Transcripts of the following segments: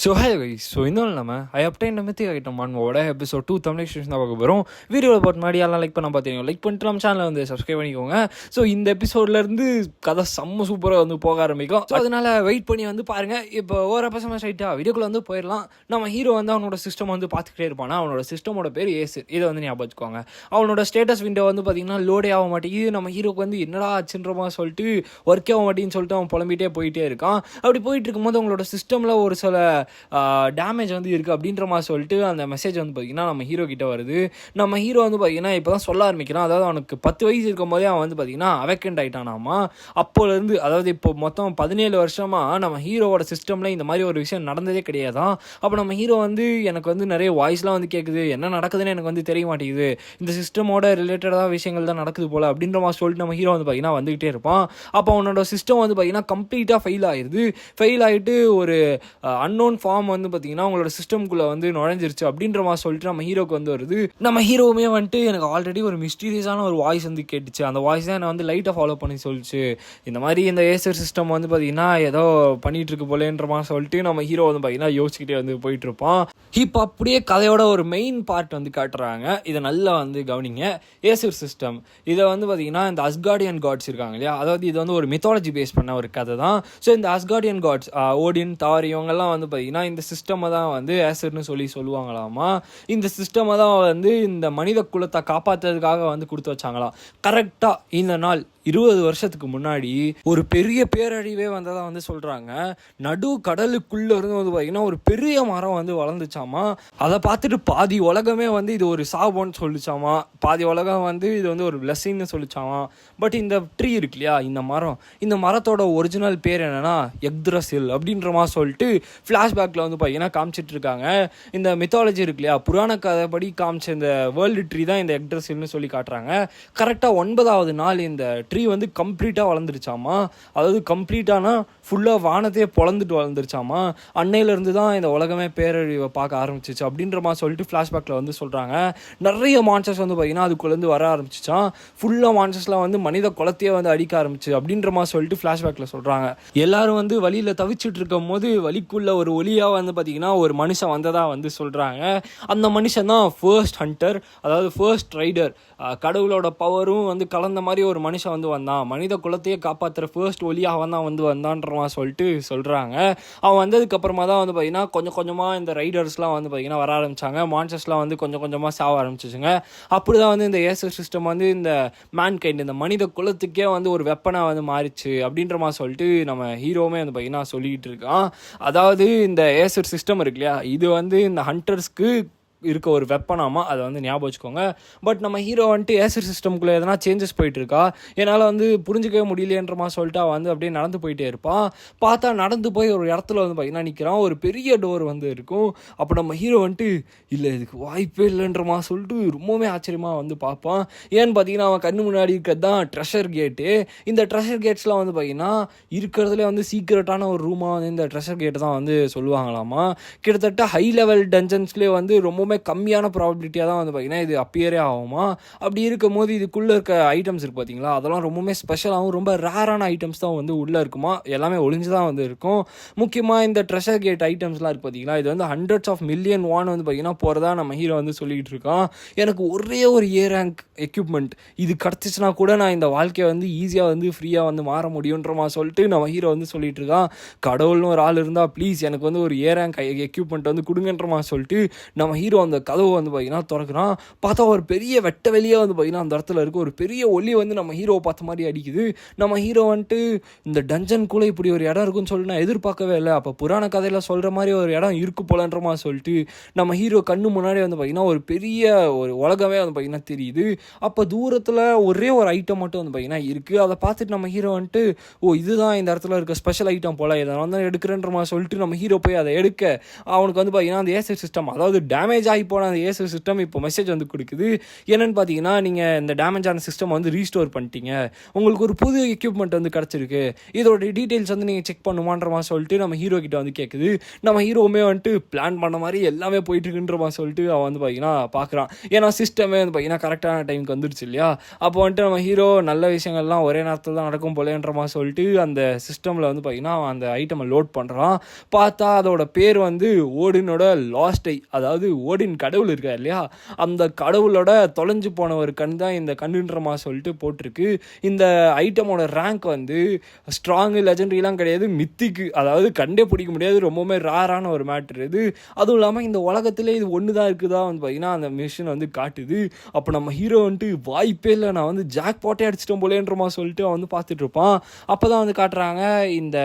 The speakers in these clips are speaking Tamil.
ஸோ ஹே கைஸ், ஸோ இன்னும் இல்லாமல் ஐ அப்டைன் மித்தி ஐட்டம் மான்வோட எபிசோட் 2 தமிழ் ஸ்டேஷன் தான் பார்க்க போகிறோம். வீடியோவில் பார்த்து முன்னாடி எல்லாம் லைக் பண்ண பார்த்தீங்க, லைக் பண்ணிட்டு நம்ம சேனலை வந்து சப்ஸ்கிரைப் பண்ணிக்கோங்க. ஸோ இந்த எபிசோட்லேருந்து கதை செம்ம சூப்பராக வந்து போக ஆரம்பிக்கும். ஸோ அதனால் வெயிட் பண்ணி வந்து பாருங்கள். இப்போ ஓர பசங்க ஸ்ட்ரைட்டாக வீடியோக்குள்ளே வந்து போயிடலாம். நம்ம ஹீரோ வந்து அவனோட சிஸ்டம் வந்து பார்த்துக்கிட்டே இருப்பானா. அவனோட சிஸ்டமோட பேர் ஏசு. இதை வந்து ஞாபகம் வச்சுக்கோங்க. அவனோட ஸ்டேட்டஸ் விண்டோ வந்து பார்த்தீங்கன்னா லோடே ஆக மாட்டேங்குது. நம்ம ஹீரோக்கு வந்து என்னடா ஆச்சுன்றமா சொல்லிட்டு ஒர்க்கே ஆக மாட்டேன்னு சொல்லிட்டு அவன் புலம்பிகிட்டே போயிட்டே இருக்கான். அப்படி போயிட்டு இருக்கும்போது அவங்களோட சிஸ்டமில் ஒரு சில டேமேஜ் வந்து இருக்குது அப்படின்ற மாதிரி சொல்லிட்டு அந்த மெசேஜ் வந்து பார்த்திங்கன்னா நம்ம ஹீரோ கிட்டே வருது. நம்ம ஹீரோ வந்து பார்த்திங்கன்னா இப்போ தான் சொல்ல ஆரம்பிக்கிறான். அதாவது அவனுக்கு 10 வயசு இருக்கும் போதே அவன் வந்து பார்த்திங்கன்னா அவேக்கண்ட் ஆகிட்டானாமா. அப்போலேருந்து அதாவது இப்போ மொத்தம் 17 வருஷமாக நம்ம ஹீரோவோட சிஸ்டமில் இந்த மாதிரி ஒரு விஷயம் நடந்ததே கிடையாதான். அப்போ நம்ம ஹீரோ வந்து எனக்கு வந்து நிறைய வாய்ஸ்லாம் வந்து கேட்குது, என்ன நடக்குதுன்னு எனக்கு வந்து தெரிய மாட்டேங்குது, இந்த சிஸ்டமோட ரிலேட்டடாக விஷயங்கள் தான் நடக்குது போல் அப்படின்ற மாதிரி சொல்லிட்டு நம்ம ஹீரோ வந்து பார்த்திங்கன்னா வந்துக்கிட்டே இருப்பான். அப்போ அவனோட சிஸ்டம் வந்து பார்த்திங்கன்னா கம்ப்ளீட்டாக ஃபெயில் ஆகிடுது. ஃபெயில் ஆகிட்டு ஒரு அன்னோன் ஃபார்ம் வந்து பார்த்தீங்கன்னா உங்களோட சிஸ்டம்குள்ளே வந்து நுழைஞ்சிருச்சு அப்படின்ற மாதிரி சொல்லிட்டு நம்ம ஹீரோக்கு வந்து வருது. நம்ம ஹீரோவுமே வந்துட்டு எனக்கு ஆல்ரெடி ஒரு மிஸ்டீரியஸான ஒரு வாய்ஸ் வந்து கேட்டுச்சு. அந்த வாய்ஸ் தான் என்னை வந்து லைட்டை ஃபாலோ பண்ணி சொல்லிச்சு. இந்த மாதிரி இந்த ஏசர் சிஸ்டம் வந்து பார்த்தீங்கன்னா ஏதோ பண்ணிகிட்டு இருக்கு போலேன்ற மாதிரி சொல்லிட்டு நம்ம ஹீரோ வந்து பார்த்தீங்கன்னா யோசிச்சுக்கிட்டே வந்து போயிட்டுருப்பான். இப்போ அப்படியே கதையோட ஒரு மெயின் பார்ட் வந்து காட்டுறாங்க. இதை நல்லா வந்து கவனிங்க. ஏசர் சிஸ்டம் இதை வந்து பார்த்தீங்கன்னா இந்த அஸ்கார்டியன் காட்ஸ் இருக்காங்க இல்லையா, அதாவது இது வந்து ஒரு மித்தாலஜி பேஸ் பண்ண ஒரு கதை தான். ஸோ இந்த அஸ்கார்டியன் காட்ஸ் ஓடின் தார் இவங்கெல்லாம் வந்து பார்த்தீங்கன்னா இந்த சிஸ்டமை தான் வந்து ஏசர்னு சொல்லுவாங்களாமா. இந்த சிஸ்டமை தான் வந்து இந்த மனித குலத்தை காப்பாற்றுறதுக்காக வந்து கொடுத்து வச்சாங்களாம். கரெக்டாக இந்த நாள் 20 வருஷத்துக்கு முன்னாடி ஒரு பெரிய பேரழிவே வந்ததாக வந்து சொல்கிறாங்க. நடு கடலுக்குள்ளே இருந்து வந்து பார்த்திங்கன்னா ஒரு பெரிய மரம் வந்து வளர்ந்துச்சாமா. அதை பார்த்துட்டு பாதி உலகமே வந்து இது ஒரு சாபம்னு சொல்லிச்சாமா, பாதி உலகம் வந்து இது வந்து ஒரு பிளெஸிங்னு சொல்லிச்சாமா. பட் இந்த ட்ரீ இருக்கு இல்லையா, இந்த மரத்தோட ஒரிஜினல் பேர் என்னென்னா எக்த்ரசில் அப்படின்ற மாதிரி சொல்லிட்டு ஃப்ளாஷ்பேக்கில் வந்து பார்த்திங்கன்னா காமிச்சிட்டு இருக்காங்க. இந்த மித்தாலஜி இருக்கு இல்லையா, புராண கதைப்படி காமிச்ச இந்த வேர்ல்டு ட்ரீ தான் இந்த எக்த்ரசில்னு சொல்லி காட்டுறாங்க. கரெக்டாக 9வது நாள் இந்த ட்ரீ வந்து கம்ப்ளீட்டாக வளர்ந்துருச்சாமா. அதாவது கம்ப்ளீட்டானா ஃபுல்லாக வானத்தையே பொழந்துட்டு வளர்ந்துருச்சாமா. அன்னையிலேருந்து தான் இந்த உலகமே பேரழிவை பார்க்க ஆரம்பிச்சிச்சு அப்படின்ற மாதிரி சொல்லிட்டு ஃப்ளாஷ்பேக்கில் வந்து சொல்கிறாங்க. நிறைய மான்ஸ்டர்ஸ் வந்து பார்த்திங்கன்னா அதுக்குள்ளேருந்து வர ஆரம்பிச்சிச்சான். ஃபுல்லாக மான்ஸ்டர்ஸ்லாம் வந்து மனித குலத்தையே வந்து அடிக்க ஆரம்பிச்சு அப்படின்ற மாதிரி சொல்லிட்டு ஃப்ளாஷ்பேக்கில் சொல்கிறாங்க. எல்லாரும் வந்து வழியில் தவிச்சிட்டு இருக்கும் போது வழிக்குள்ள ஒரு ஒளியாக வந்து பார்த்திங்கன்னா ஒரு மனுஷன் வந்ததாக வந்து சொல்கிறாங்க. அந்த மனுஷன் தான் ஃபர்ஸ்ட் ஹண்டர், அதாவது ஃபர்ஸ்ட் ரைடர். கடவுளோட பவரும் வந்து கலந்த மாதிரி ஒரு மனுஷன் வந்து வந்தான். மனித குலத்தையே காப்பாற்றுற ஃபர்ஸ்ட் ஒளியாக அவன் தான் வந்து வந்தான்றமா சொல்லிட்டு சொல்கிறாங்க. அவன் வந்ததுக்கப்புறமா தான் வந்து பார்த்திங்கன்னா கொஞ்சம் கொஞ்சமாக இந்த ரைடர்ஸ்லாம் வந்து பார்த்திங்கன்னா வர ஆரம்பித்தாங்க. மான்ஸ்டர்ஸ்லாம் வந்து கொஞ்சம் கொஞ்சமாக சாவ ஆரம்பிச்சிச்சுங்க. அப்படி தான் வந்து இந்த ஏசர் சிஸ்டம் வந்து இந்த மேன்கைண்ட் இந்த மனித குலத்துக்கே வந்து ஒரு வெப்பனாக வந்து மாறிச்சு அப்படின்ற மாதிரி சொல்லிட்டு நம்ம ஹீரோவுமே வந்து பார்த்திங்கன்னா சொல்லிக்கிட்டு இருக்கான். அதாவது இந்த ஏசர் சிஸ்டம் இருக்கு இல்லையா, இது வந்து இந்த ஹண்டர்ஸ்க்கு இருக்க ஒரு வெப்பனாமா, அதை வந்து ஞாபகம் வச்சுக்கோங்க. பட் நம்ம ஹீரோ வந்துட்டு ஏசர் சிஸ்டம்குள்ளே எதனா சேஞ்சஸ் போயிட்டுருக்கா, என்னால் வந்து புரிஞ்சிக்கவே முடியலன்றமா சொல்லிட்டு அவன் வந்து அப்படியே நடந்து போயிட்டே இருப்பான். பார்த்தா நடந்து போய் ஒரு இடத்துல வந்து பார்த்திங்கன்னா நிற்கிறான். ஒரு பெரிய டோர் வந்து இருக்கும். அப்போ நம்ம ஹீரோ வந்துட்டு இல்லை இதுக்கு வாய்ப்பே இல்லைன்றமா சொல்லிட்டு ரொம்பவுமே ஆச்சரியமாக வந்து பார்ப்பான். ஏன்னு பார்த்தீங்கன்னா அவன் கண்ணு முன்னாடி இருக்கிறது தான் ட்ரெஷர் கேட்டு. இந்த ட்ரெஷர் கேட்ஸ்லாம் வந்து பார்த்திங்கன்னா இருக்கிறதுலே வந்து சீக்ரெட்டான ஒரு ரூமாக வந்து இந்த ட்ரெஷர் கேட்டு தான் வந்து சொல்லுவாங்களாமா. கிட்டத்தட்ட ஹை லெவல் டஞ்சன்ஸ்லேயே வந்து ரொம்ப கம்மியான ப்ராபபிலிட்டியாக தான் வந்து பார்த்திங்கன்னா இது அப்பியரே ஆகுமா. அப்படி இருக்கும் போது இதுக்குள்ளே இருக்க ஐட்டம்ஸ் இருக்குது பார்த்தீங்களா, அதெல்லாம் ரொம்பவுமே ஸ்பெஷலாகவும் ரொம்ப ரேரான ஐட்டம்ஸ் தான் வந்து உள்ளே இருக்குமா. எல்லாமே ஒளிஞ்சு தான் வந்து இருக்கும். முக்கியமாக இந்த ட்ரெஷர் கேட் ஐட்டம்ஸ்லாம் இருக்குது பார்த்தீங்களா, இது வந்து ஹண்ட்ரட்ஸ் ஆஃப் மில்லியன் வான் வந்து பார்த்திங்கன்னா போகிறதா நம்ம ஹீரோ வந்து சொல்லிக்கிட்டு இருக்கான். எனக்கு ஒரே ஒரு ஏ ரேங்க் எக்யூப்மெண்ட் இது கிடச்சிச்சுன்னா கூட நான் இந்த வாழ்க்கையை வந்து ஈஸியாக வந்து ஃப்ரீயாக வந்து மாற முடியுன்றமா சொல்லிட்டு நம்ம ஹீரோ வந்து சொல்லிகிட்டு இருக்கான். கடவுள்னு ஒரு ஆள் இருந்தால் ப்ளீஸ் எனக்கு வந்து ஒரு ஏ ரேங்க் எக்யூப்மெண்ட் வந்து கொடுங்கன்றமா சொல்லிட்டு நம்ம ஹீரோ அந்த கதவு வந்து பார்த்திங்கன்னா திறக்கிறான். பார்த்தா ஒரு பெரிய வெட்ட வெளியே வந்து பார்த்திங்கன்னா அந்த இடத்துல இருக்குது. ஒரு பெரிய ஒளி வந்து நம்ம ஹீரோவை பார்த்த மாதிரி அடிக்குது. நம்ம ஹீரோ வந்துட்டு இந்த டஞ்சனுக்குள்ளே இப்படி ஒரு இடம் இருக்குன்னு சொல்லிட்டு நான் எதிர்பார்க்கவே இல்லை. அப்போ புராண கதையில் சொல்கிற மாதிரி ஒரு இடம் இருக்கு போலன்ற மாதிரி சொல்லிட்டு நம்ம ஹீரோ கண்ணு முன்னாடி வந்து பார்த்திங்கன்னா ஒரு பெரிய ஒரு உலகமே வந்து பார்த்திங்கன்னா தெரியுது. அப்போ தூரத்தில் ஒரே ஒரு ஐட்டம் மட்டும் வந்து பார்த்திங்கன்னா இருக்குது. அதை பார்த்துட்டு நம்ம ஹீரோ வந்துட்டு ஓ இதுதான் இந்த இடத்துல இருக்க ஸ்பெஷல் ஐட்டம் போல், இதை வந்து எடுக்கிறேன்ற மாதிரி சொல்லிட்டு நம்ம ஹீரோ போய் அதை எடுக்க அவனுக்கு வந்து பார்த்திங்கன்னா அந்த ஏசர் சிஸ்டம் அதாவது டேமேஜ் ஆகி போன அந்த ஏசர் சிஸ்டம் இப்போ மெசேஜ் வந்து கொடுக்குது. என்னென்னு பார்த்தீங்கன்னா, நீங்கள் இந்த டேமேஜ் ஆன சிஸ்டம் வந்து ரீஸ்டோர் பண்ணிட்டீங்க, உங்களுக்கு ஒரு புது எக்யூப்மெண்ட் வந்து கிடச்சிருக்கு, இதோட டீட்டெயில்ஸ் வந்து நீங்கள் செக் பண்ணுமான்ற மாதிரி சொல்லிட்டு நம்ம ஹீரோ கிட்ட வந்து கேட்குது. நம்ம ஹீரோவுமே வந்துட்டு பிளான் பண்ண மாதிரி எல்லாமே போயிட்டுருக்குன்ற மாதிரி சொல்லிட்டு அவன் வந்து பார்த்தீங்கன்னா பார்க்குறான். ஏன்னா சிஸ்டமே வந்து பார்த்தீங்கன்னா கரெக்டான டைமுக்கு வந்துடுச்சு இல்லையா. அப்போ வந்துட்டு நம்ம ஹீரோ நல்ல விஷயங்கள்லாம் ஒரே நேரத்தில் தான் நடக்கும் போலேன்ற மாதிரி சொல்லிட்டு அந்த சிஸ்டமில் வந்து பார்த்தீங்கன்னா அந்த ஐட்டமை லோட் பண்ணுறான். பார்த்தா அதோட பேர் வந்து ஓடினோட லாஸ்ட் ஐ, அதாவது ஓடின் கடவுள் இருக்கா இல்லையா, அந்த கடவுளோட தொலைஞ்சு போன ஒரு கண் தான் இந்த கண்ணுன்ற மாதிரி சொல்லிட்டு போட்டிருக்கு. இந்த ஐட்டமோட ரேங்க் வந்து ஸ்ட்ராங்கு லெஜெண்டரிலாம் கிடையாது, மித்திக்கு, அதாவது கண்டே பிடிக்க முடியாது, ரொம்பவுமே ரேரான ஒரு மேட்ரு இது. அதுவும் இல்லாமல் இந்த உலகத்திலே இது ஒன்று தான் இருக்குதா வந்து பார்த்தீங்கன்னா அந்த மிஷின் வந்து காட்டுது. அப்போ நம்ம ஹீரோ வந்துட்டு வாய்ப்பே இல்லை, நான் வந்து ஜாக் பாட்டே அடிச்சிட்டோம் போலேன்ற மாதிரி சொல்லிட்டு அவன் வந்து பார்த்துட்டு இருப்பான். அப்போ தான் வந்து காட்டுறாங்க இந்த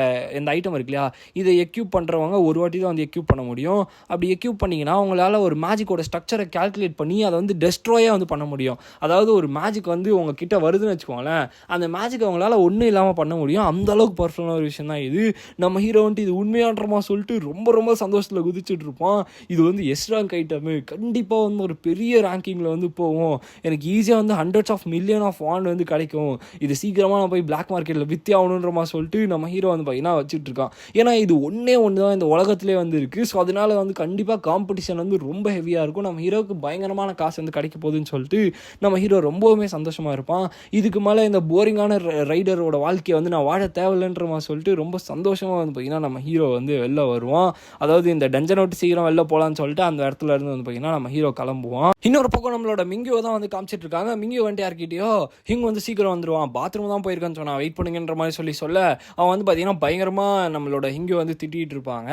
ஐட்டம் இருக்கு இல்லையா, இதை எக்யூப் பண்ணுறவங்க ஒரு வாட்டி தான் வந்து எக்யூப் பண்ண முடியும். அப்படி எக்யூப் பண்ணிங்கன்னா உங்களால் ஒரு மேஜிக்கோட ஸ்ட்ரக்சரை கால்குலேட் பண்ணி அதை வந்து டெஸ்ட்ராயே வந்து பண்ண முடியும். அதாவது ஒரு மேஜிக் வந்து உங்ககிட்ட வருதுன்னு வச்சுக்கோங்களேன், அந்த மேஜிக் அவங்களால ஒன்றும் இல்லாமல் பண்ண முடியும். அந்த அளவுக்கு பர்ஃபெக்டான ஒரு விஷயம் தான் இது. நம்ம ஹீரோ வந்துட்டு இது உண்மையான்றமா சொல்லிட்டு ரொம்ப ரொம்ப சந்தோஷத்தில் குதிச்சுட்டு இருப்பான். இது வந்து எஸ் ரேங்க் ஐட்டமு, கண்டிப்பாக வந்து ஒரு பெரிய ரேங்கிங்கில் வந்து போகும், எனக்கு ஈஸியாக வந்து hundreds of million of want வந்து கிடைக்கும், இது சீக்கிரமாக நான் போய் பிளாக் மார்க்கெட்டில் வித்தி ஆகணுன்றமா சொல்லிட்டு நம்ம ஹீரோ வந்து பார்த்தீங்கன்னா வச்சுட்டு இருக்கான். ஏன்னா இது ஒன்றே ஒன்று தான் இந்த உலகத்திலே வந்து இருக்குது. ஸோ அதனால வந்து கண்டிப்பாக காம்படிஷன் வந்து ரொம்ப ஹெவியாக இருக்கும், நம்ம ஹீரோவுக்கு பயங்கரமான காசு வந்து கிடைக்க போகுதுன்னு சொல்லிட்டு நம்ம ஹீரோ ரொம்பவுமே சந்தோஷமாக இருப்பான். இதுக்கு மேலே இந்த போரிங்கான ரைடரோட வாழ்க்கையை வந்து நான் வாழ தேவையில்லைன்ற மாதிரி சொல்லிட்டு ரொம்ப சந்தோஷமாக வந்து பார்த்தீங்கன்னா நம்ம ஹீரோ வந்து வெளில வருவான். அதாவது இந்த டஞ்சனை விட்டு சீக்கிரம் வெளில போகலான்னு சொல்லிட்டு அந்த இடத்துல இருந்து வந்து பார்த்தீங்கன்னா நம்ம ஹீரோ கிளம்புவான். இன்னொரு பக்கம் நம்மளோட மிங்கியோ தான் வந்து காமிச்சிட்டு இருக்காங்க. மிங்கியோ வந்துட்டு யார்கிட்டயோ ஹிங் வந்து சீக்கிரம் வந்துடுவான், பாத்ரூம் தான் போயிருக்கான்னு சொன்னான், வெயிட் பண்ணுங்கன்ற மாதிரி சொல்ல அவன் வந்து பார்த்தீங்கன்னா பயங்கரமாக நம்மளோட ஹிங்கியோ வந்து திட்டிகிட்டு இருப்பாங்க.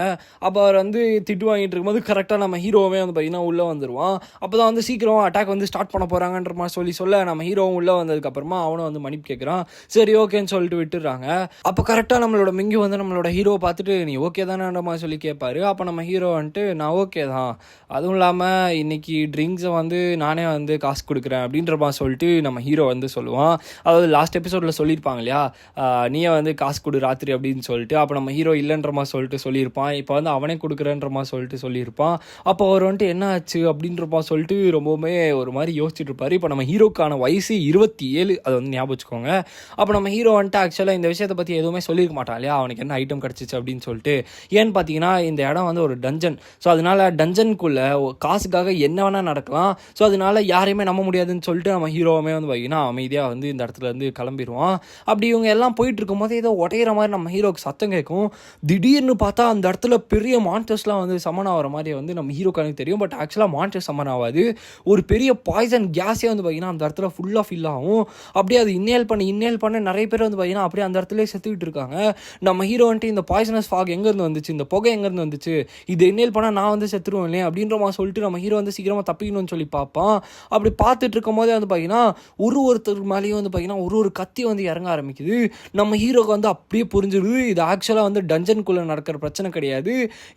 அப்போ அவர் வந்து திட்டு வாங்கிட்டு இருக்கும்போது கரெக்டாக நம்ம ஹீரோவே வந்து பார்த்தீங்கன்னா உள்ளே வந்துடுவான். அப்போ தான் வந்து சீக்கிரம் அட்டாக் வந்து ஸ்டார்ட் பண்ண போகிறாங்கன்ற மாதிரி சொல்ல நம்ம ஹீரோவும் உள்ளே வந்ததுக்கப்புறமா அவனும் வந்து மன்னிப்பு கேட்குறான். சரி ஓகேன்னு சொல்லிட்டு விட்டுடுறாங்க. அப்போ கரெக்டாக நம்மளோட மிங்கி வந்து நம்மளோட ஹீரோவை பார்த்துட்டு நீ ஓகே தானேன்ற மாதிரி சொல்லி கேட்பாரு. அப்போ நம்ம ஹீரோ வந்துட்டு நான் ஓகே தான், அதுவும் இல்லாமல் இன்னைக்கு ட்ரிங்க்ஸை வந்து நானே வந்து காசு கொடுக்குறேன் அப்படின்ற மாதிரி சொல்லிட்டு நம்ம ஹீரோ வந்து சொல்லுவான். அதாவது லாஸ்ட் எபிசோடில் சொல்லியிருப்பாங்க இல்லையா, நீயே வந்து காசு கொடு ராத்திரி அப்படின்னு சொல்லிட்டு. அப்போ நம்ம ஹீரோ இல்லைன்ற மாதிரி சொல்லிட்டு சொல்லியிருப்பான். இப்போ வந்து அவனே கொடுக்குறேன்ற மாதிரி சொல்லிட்டு சொல்லியிருப்பான். அப்போ அவர் வந்துட்டு என்ன ஆச்சு அப்படின்ற மாதிரி சொல்லிட்டு ரொம்பவுமே ஒரு மாதிரி யோசிச்சுட்டு இருப்பார். இப்போ நம்ம ஹீரோக்கான வயசு 27, அதை வந்து ஞாபகம் வச்சுக்கோங்க. அப்போ நம்ம ஹீரோ வந்துட்டு ஆக்சுவலாக இந்த விஷயத்தை பற்றி எதுவுமே சொல்லியிருக்க மாட்டான் இல்லையா, அவனுக்கு என்ன ஐட்டம் கிடச்சிச்சு அப்படின்னு சொல்லிட்டு. ஏன்னு பார்த்தீங்கன்னா இந்த இடம் வந்து ஒரு டஞ்சன், ஸோ அதனால டஞ்சனுக்குள்ளே காசுக்காக என்ன வேணால் நடக்கலாம், ஸோ அதனால யாரையுமே நம்ப முடியாதுன்னு சொல்லிட்டு நம்ம ஹீரோவுமே வந்து பார்த்தீங்கன்னா அமைதியாக வந்து இந்த இடத்துல இருந்து கிளம்பிடுவான். அப்படி இவங்க எல்லாம் போயிட்டு இருக்கும்போது ஏதோ உடையிற மாதிரி நம்ம ஹீரோக்கு சத்தம் கேட்கும். திடீர்னு பார்த்தா அந்த இடத்துல பெரிய மான்ஸ்டர்ஸ்லாம் வந்து சமன் ஆகிற மாதிரி வந்து நம்ம ஹீரோக்கானுக்கு தெரியும். பட் ஆக்சுவலாக மான்ஸ்டர் சமன் ஆகாது, ஒரு பெரிய பாய்சன் கேஸே வந்து பார்த்தீங்கன்னா அந்த இடத்துல ஃபுல்லாக ஃபில் ஆகும். அப்படியே அது இன்னேல் பண்ண நிறைய பேர் வந்து பார்த்தீங்கன்னா அப்படியே அந்த இடத்துல செத்துக்கிட்டு இருக்காங்க. நம்ம ஹீரோ வந்துட்டு இந்த பாய்சனஸ் ஃபாக் எங்கேருந்து வந்துச்சு, இந்த புகை எங்கேருந்து வந்துச்சு, இது இன்னேல் பண்ணால் நான் வந்து செத்துருவேன் இல்லையா அப்படின்ற மாதிரி சொல்லிட்டு நம்ம ஹீரோ வந்து சீக்கிரமாக தப்பிக்கணும்னு சொல்லி பார்ப்பான். அப்படி பார்த்துட்டு இருக்கும் போதே வந்து பார்த்தீங்கன்னா ஒருத்தருக்கு மேலேயும் வந்து பார்த்தீங்கன்னா ஒரு கத்தி வந்து இறங்க ஆரம்பிக்குது. நம்ம ஹீரோக்கு வந்து அப்படியே புரிஞ்சிடுது இது ஆக்சுவலாக வந்து டஞ்சனுக்குள்ளே நடக்கிற பிரச்சனை கிடையாது,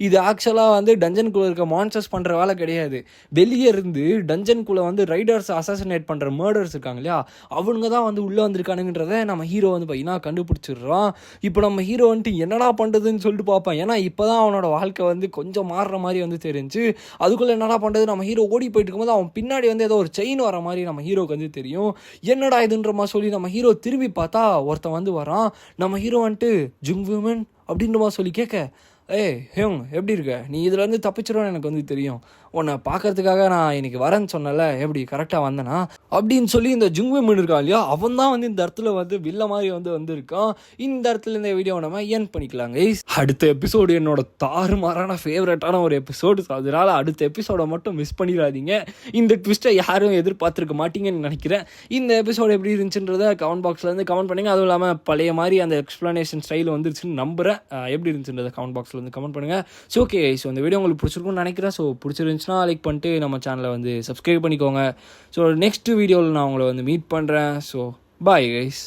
இது ஆக்சுவலாக வந்து டஞ்சனுக்குள்ளே இருக்க மான்ஸ்டர்ஸ் பண்ணுற வேலை கிடையாது, வெளியே இருந்து டஞ்சனுக்குள்ளே வந்து ரைடர்ஸ் அசாசினேட் பண்ணுற மர்டர்ஸ் இருக்காங்க இல்லையா, அவனுங்க தான் வந்து உள்ளே வந்திருக்கானுன்றதை நம்ம ஹீரோ வந்து பார்த்தீங்கன்னா கண்டுபிடிச்சிடுறான். இப்போ நம்ம ஹீரோ வந்துட்டு என்னடா பண்ணுறதுன்னு சொல்லிட்டு பார்ப்பான். ஏன்னா இப்போ தான் அவனோட வாழ்க்கை வந்து கொஞ்சம் மாறுற மாதிரி வந்து தெரிஞ்சு, அதுக்குள்ளே என்னடா பண்ணுறது, நம்ம ஹீரோ ஓடி போயிட்டு இருக்கும்போது அவன் பின்னாடி வந்து ஏதோ ஒரு செயின் வர மாதிரி நம்ம ஹீரோக்கு வந்து தெரியும். என்னடா இதுன்ற மாதிரி சொல்லி நம்ம ஹீரோ திரும்பி பார்த்தா ஒருத்தன் வந்து வரான். நம்ம ஹீரோ வந்துட்டு ஜுங் விமன் அப்படின்ற மாதிரி சொல்லி கேட்க, ஹேங் எப்படி இருக்க, நீ இதுலேருந்து தப்பிச்சிருவேன்னு எனக்கு வந்து தெரியும், உன்னை பார்க்கறதுக்காக நான் இன்னைக்கு வரேன்னு சொன்னல, எப்படி கரெக்டாக வந்தேனா அப்படின்னு சொல்லி இந்த ஜுங்விமன் இருக்கான் இல்லையா, அவன் தான் வந்து இந்த இடத்துல வந்து வில்ல மாதிரி வந்து வந்திருக்கான். இந்த இடத்துல இந்த வீடியோ நம்ம ஏன் பண்ணிக்கலாங்க. அடுத்த எபிசோடு என்னோட தாறுமாறான ஃபேவரட்டான ஒரு எபிசோடு, அதனால அடுத்த எபிசோடை மட்டும் மிஸ் பண்ணிடாதீங்க. இந்த ட்விஸ்ட்டை யாரும் எதிர்பார்த்துருக்க மாட்டீங்கன்னு நினைக்கிறேன். இந்த எபிசோடு எப்படி இருந்துச்சுன்றதை கமெண்ட் பாக்ஸில் வந்து கமெண்ட் பண்ணுங்க. அதுவும் இல்லாமல் பழைய மாதிரி அந்த எக்ஸ்ப்ளனேஷன் ஸ்டைல் வந்துருச்சுன்னு நம்புகிறேன். எப்படி இருந்துச்சுன்றதை கமெண்ட் பாக்ஸில் வந்து கமெண்ட் பண்ணுங்கள். ஸோ ஓகே, ஸோ இந்த வீடியோ உங்களுக்கு பிடிச்சிருக்குன்னு நினைக்கிறேன். ஸோ பிடிச்சிருந்துச்சுன்னா லைக் பண்ணிட்டு நம்ம சேனலை வந்து சப்ஸ்கிரைப் பண்ணிக்கோங்க. ஸோ நெக்ஸ்ட் வீடியோவில் நான் உங்களை வந்து மீட் பண்ணுறேன். So bye guys.